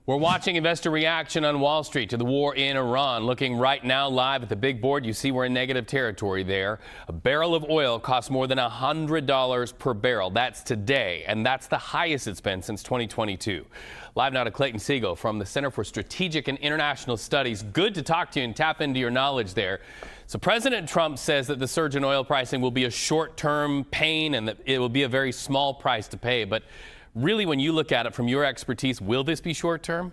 We're watching investor reaction on Wall Street to the war in Iran. Looking right now live at the big board, you see we're in negative territory there. A barrel of oil costs more than $100 per barrel. That's today, and that's the highest it's been since 2022. Live now to Clayton Seigle from the Center for Strategic and International Studies. Good to talk to you and tap into your knowledge there. So President Trump says that the surge in oil pricing will be a short-term pain and that it will be a very small price to pay. But really, when you look at it from your expertise, will this be short-term?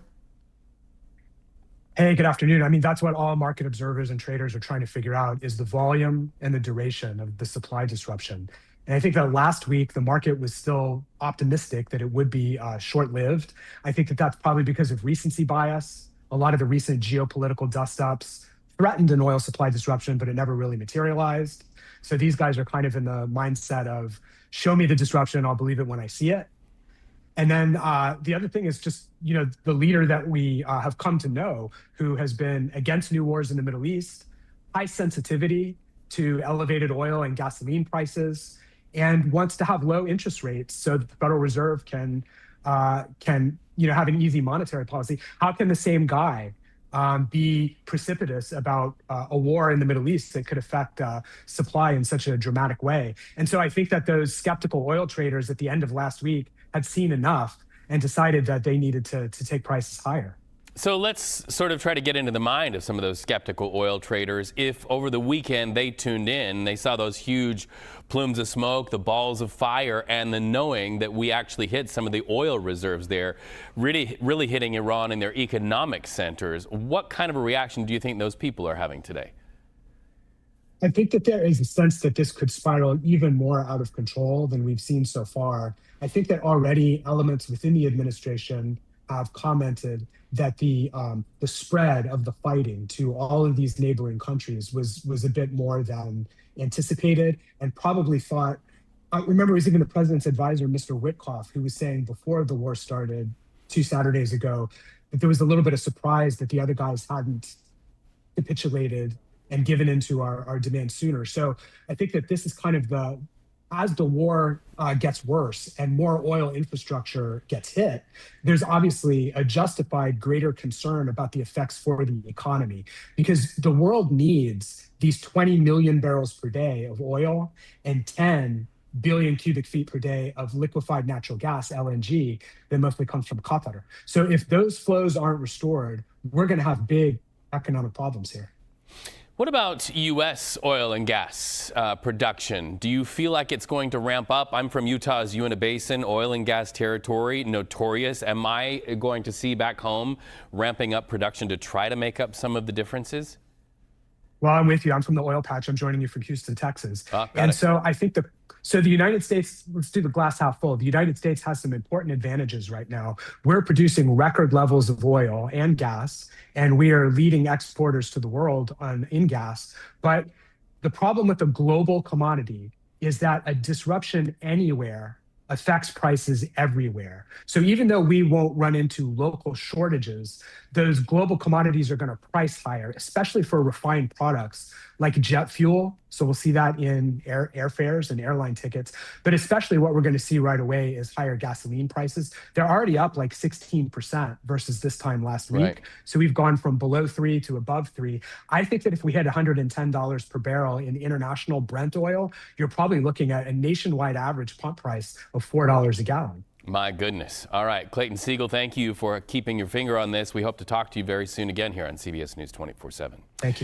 Hey, good afternoon. I mean, that's what all market observers and traders are trying to figure out is the volume and the duration of the supply disruption. And I think that last week, the market was still optimistic that it would be short-lived. I think that that's probably because of recency bias. A lot of the recent geopolitical dust-ups threatened an oil supply disruption, but it never really materialized. So these guys are kind of in the mindset of, show me the disruption, I'll believe it when I see it. And then the other thing is just, the leader that we have come to know, who has been against new wars in the Middle East, high sensitivity to elevated oil and gasoline prices, and wants to have low interest rates so that the Federal Reserve can have an easy monetary policy. How can the same guy be precipitous about a war in the Middle East that could affect supply in such a dramatic way? And so I think that those skeptical oil traders at the end of last week had seen enough and decided that they needed to take prices higher. So let's sort of try to get into the mind of some of those skeptical oil traders. If over the weekend they tuned in, they saw those huge plumes of smoke, the balls of fire, and the knowing that we actually hit some of the oil reserves there, really hitting Iran in their economic centers. What kind of a reaction do you think those people are having today? I think that there is a sense that this could spiral even more out of control than we've seen so far. I think that already elements within the administration have commented that the spread of the fighting to all of these neighboring countries was a bit more than anticipated, and probably thought. I remember it was even the president's advisor, Mr. Witkoff, who was saying before the war started 2 Saturdays ago that there was a little bit of surprise that the other guys hadn't capitulated and given into our demand sooner. So I think that this is kind of as the war gets worse and more oil infrastructure gets hit, there's obviously a justified greater concern about the effects for the economy, because the world needs these 20 million barrels per day of oil and 10 billion cubic feet per day of liquefied natural gas, LNG, that mostly comes from Qatar. So if those flows aren't restored, we're going to have big economic problems here. What about U.S. oil and gas production? Do you feel like it's going to ramp up? I'm from Utah's Uinta Basin, oil and gas territory, notorious. Am I going to see back home ramping up production to try to make up some of the differences? Well, I'm with you. I'm from the oil patch. I'm joining you from Houston, Texas. So I think the United States, let's do the glass half full. The United States has some important advantages right now. We're producing record levels of oil and gas, and we are leading exporters to the world in gas. But the problem with a global commodity is that a disruption anywhere affects prices everywhere. So even though we won't run into local shortages, those global commodities are going to price higher, especially for refined products like jet fuel. So we'll see that in airfares and airline tickets. But especially what we're going to see right away is higher gasoline prices. They're already up like 16% versus this time last week. Right. So we've gone from below 3 to above 3. I think that if we hit $110 per barrel in international Brent oil, you're probably looking at a nationwide average pump price of $4 a gallon. My goodness. All right. Clayton Seigle, thank you for keeping your finger on this. We hope to talk to you very soon again here on CBS News 24/7. Thank you.